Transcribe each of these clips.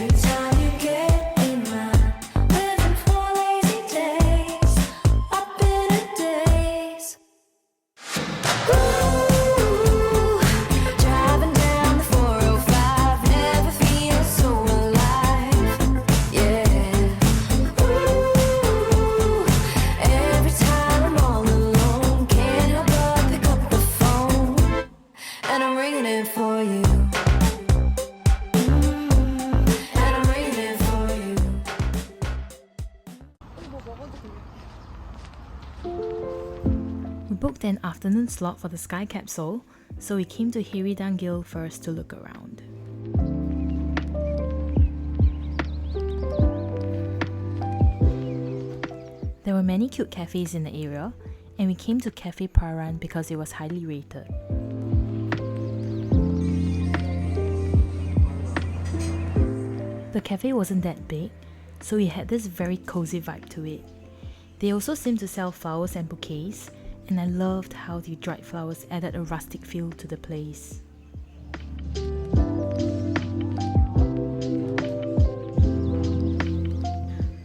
time you get in line, living for lazy days, up in a daze. Ooh, driving down the 405, never feel so alive. Yeah. Ooh, every time I'm all alone, can't help but pick up the phone, and I'm ringing it for you. And I'm ringing it for you. We booked an afternoon slot for the Sky Capsule, so we came to Haeridan-gil first to look around. There were many cute cafes in the area, and we came to Cafe Paran because it was highly rated. The cafe wasn't that big, so it had this very cozy vibe to it. They also seemed to sell flowers and bouquets, and I loved how the dried flowers added a rustic feel to the place.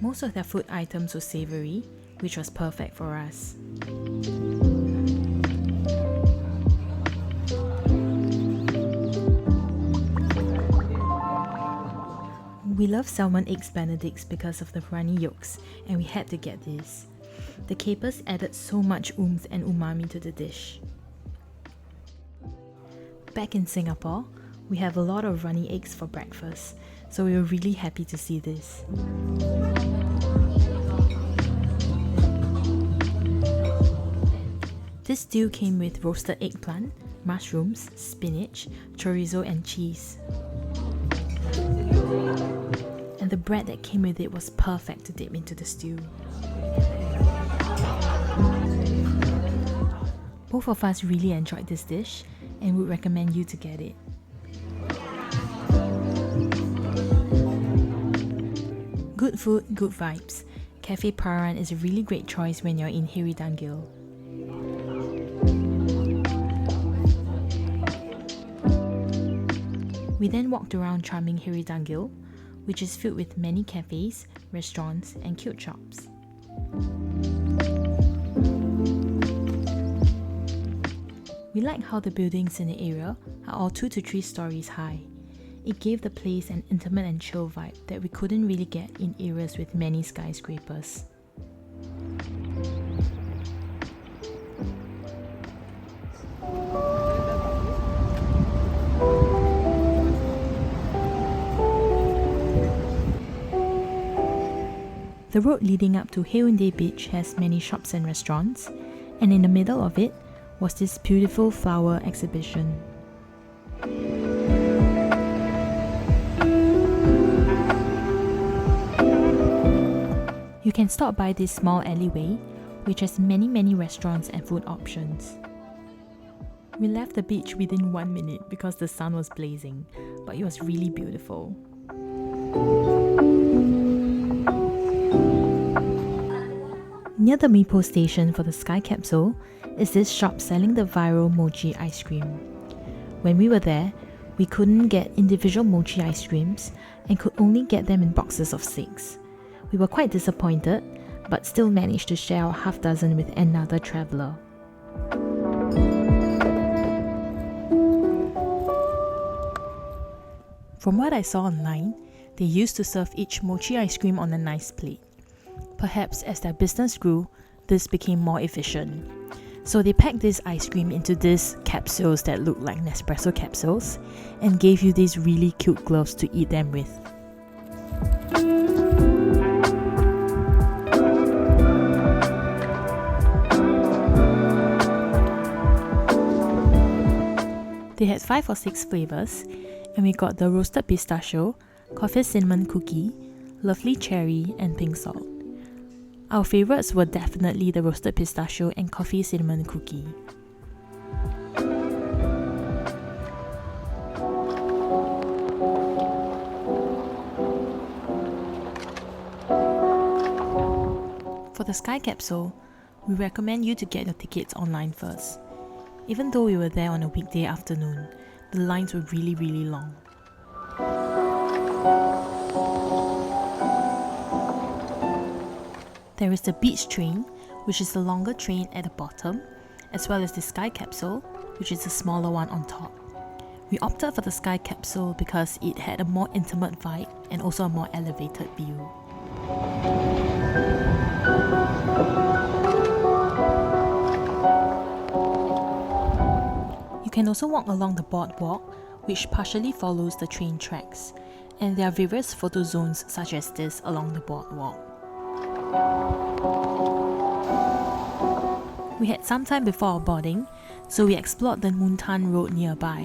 Most of their food items were savoury, which was perfect for us. We love salmon eggs benedicts because of the runny yolks, and we had to get this. The capers added so much oomph and umami to the dish. Back in Singapore, we have a lot of runny eggs for breakfast, so we were really happy to see this. This stew came with roasted eggplant, mushrooms, spinach, chorizo and cheese. And the bread that came with it was perfect to dip into the stew. Both of us really enjoyed this dish and would recommend you to get it. Good food, good vibes. Cafe Paran is a really great choice when you're in Haeridan-gil. We then walked around charming Haeridan-gil, which is filled with many cafes, restaurants, and cute shops. We like how the buildings in the area are all 2 to 3 stories high. It gave the place an intimate and chill vibe that we couldn't really get in areas with many skyscrapers. The road leading up to Haeundae Beach has many shops and restaurants, and in the middle of it was this beautiful flower exhibition. You can stop by this small alleyway, which has many restaurants and food options. We left the beach within 1 minute because the sun was blazing, but it was really beautiful. Near the Mipo station for the Sky Capsule is this shop selling the viral Mochi ice cream. When we were there, we couldn't get individual Mochi ice creams and could only get them in boxes of 6. We were quite disappointed, but still managed to share our half dozen with another traveller. From what I saw online, they used to serve each Mochi ice cream on a nice plate. Perhaps as their business grew, this became more efficient. So they packed this ice cream into these capsules that look like Nespresso capsules and gave you these really cute gloves to eat them with. They had 5 or 6 flavours, and we got the roasted pistachio, coffee cinnamon cookie, lovely cherry, and pink salt. Our favourites were definitely the roasted pistachio and coffee cinnamon cookie. For the Sky Capsule, we recommend you to get your tickets online first. Even though we were there on a weekday afternoon, the lines were really long. There is the beach train, which is the longer train at the bottom, as well as the Sky Capsule, which is the smaller one on top. We opted for the Sky Capsule because it had a more intimate vibe and also a more elevated view. You can also walk along the boardwalk, which partially follows the train tracks, and there are various photo zones such as this along the boardwalk. We had some time before our boarding, so we explored the Muntan Road nearby.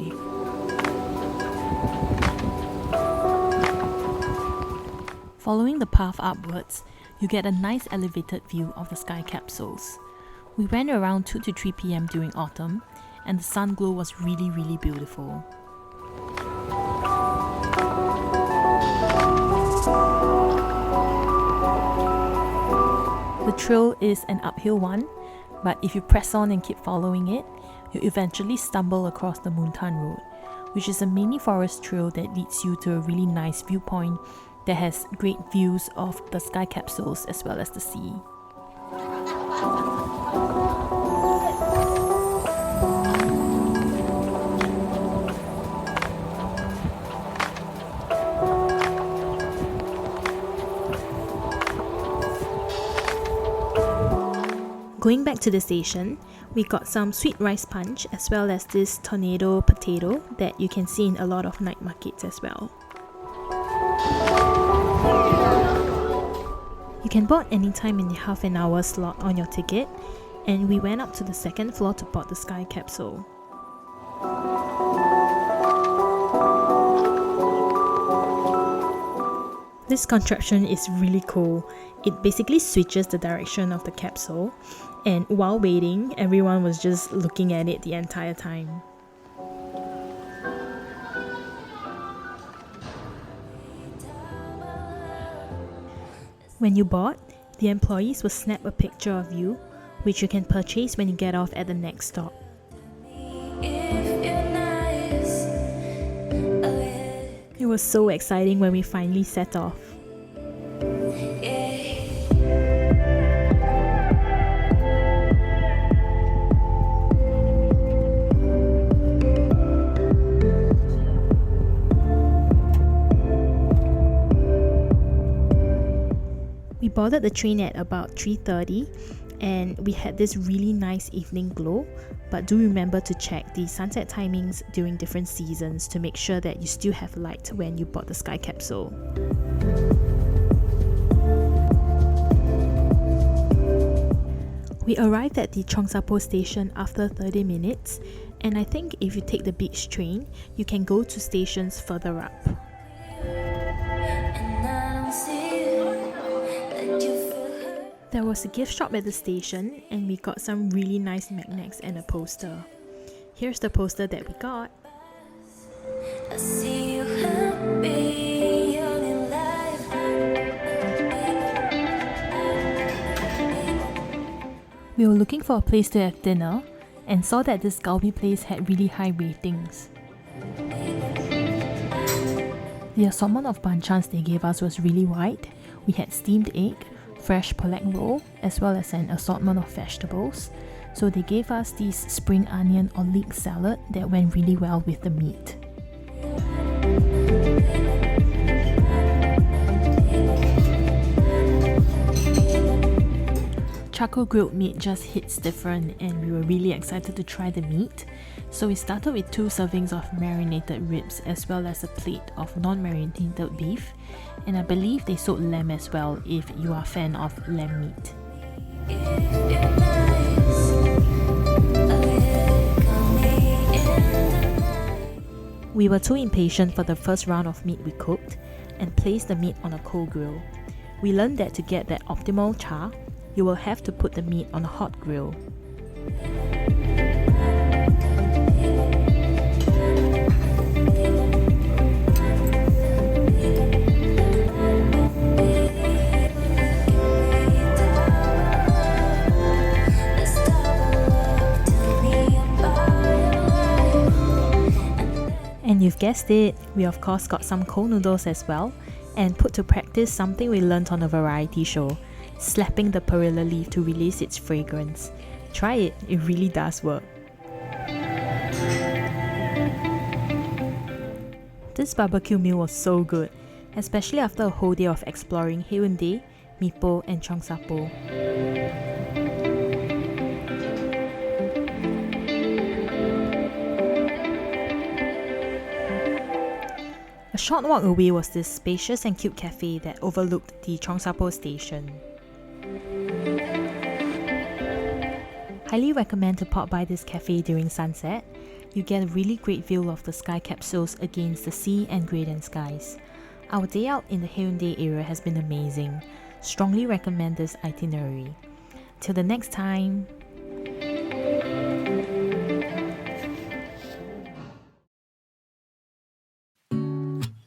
Following the path upwards, you get a nice elevated view of the Sky Capsules. We went around 2 to 3 p.m. during autumn, and the sun glow was really beautiful. The trail is an uphill one, but if you press on and keep following it, you eventually stumble across the Muntan Road, which is a mini forest trail that leads you to a really nice viewpoint that has great views of the Sky Capsules as well as the sea. Going back to the station, we got some sweet rice punch as well as this tornado potato that you can see in a lot of night markets as well. You can board anytime in the half an hour slot on your ticket, and we went up to the second floor to board the Sky Capsule. This contraption is really cool. It basically switches the direction of the capsule, and while waiting, everyone was just looking at it the entire time. When you board, the employees will snap a picture of you, which you can purchase when you get off at the next stop. It was so exciting when we finally set off. We boarded the train at about 3:30 and we had this really nice evening glow, but do remember to check the sunset timings during different seasons to make sure that you still have light when you board the Sky Capsule. We arrived at the Cheongsapo station after 30 minutes, and I think if you take the beach train, you can go to stations further up. There was a gift shop at the station and we got some really nice magnets and a poster. Here's the poster that we got. I see you happy, young and alive. We were looking for a place to have dinner and saw that this galbi place had really high ratings. The assortment of banchans they gave us was really wide. We had steamed egg, fresh pollock roll, as well as an assortment of vegetables. So they gave us this spring onion or leek salad that went really well with the meat. Charcoal grilled meat just hits different and we were really excited to try the meat. So we started with 2 servings of marinated ribs as well as a plate of non-marinated beef, and I believe they sold lamb as well if you are a fan of lamb meat. We were too impatient for the first round of meat we cooked and placed the meat on a coal grill. We learned that to get that optimal char, you will have to put the meat on a hot grill. And you've guessed it, we of course got some cold noodles as well, and put to practice something we learnt on a variety show, slapping the perilla leaf to release its fragrance. Try it, it really does work. This barbecue meal was so good, especially after a whole day of exploring Haeundae, Mipo and Cheongsapo. A short walk away was this spacious and cute cafe that overlooked the Cheongsapo station. Highly recommend to pop by this cafe during sunset. You get a really great view of the sky capsules against the sea and gradient skies. Our day out in the Haeundae area has been amazing. Strongly recommend this itinerary. Till the next time!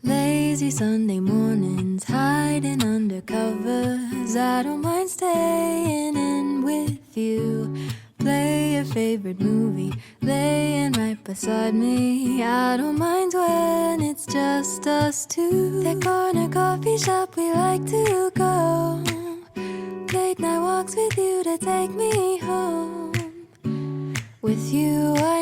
Lazy Sunday mornings, hiding under covers. I don't mind staying in with you. Play your favorite movie, laying right beside me. I don't mind when it's just us two. That corner coffee shop we like to go. Late night walks with you to take me home. With you I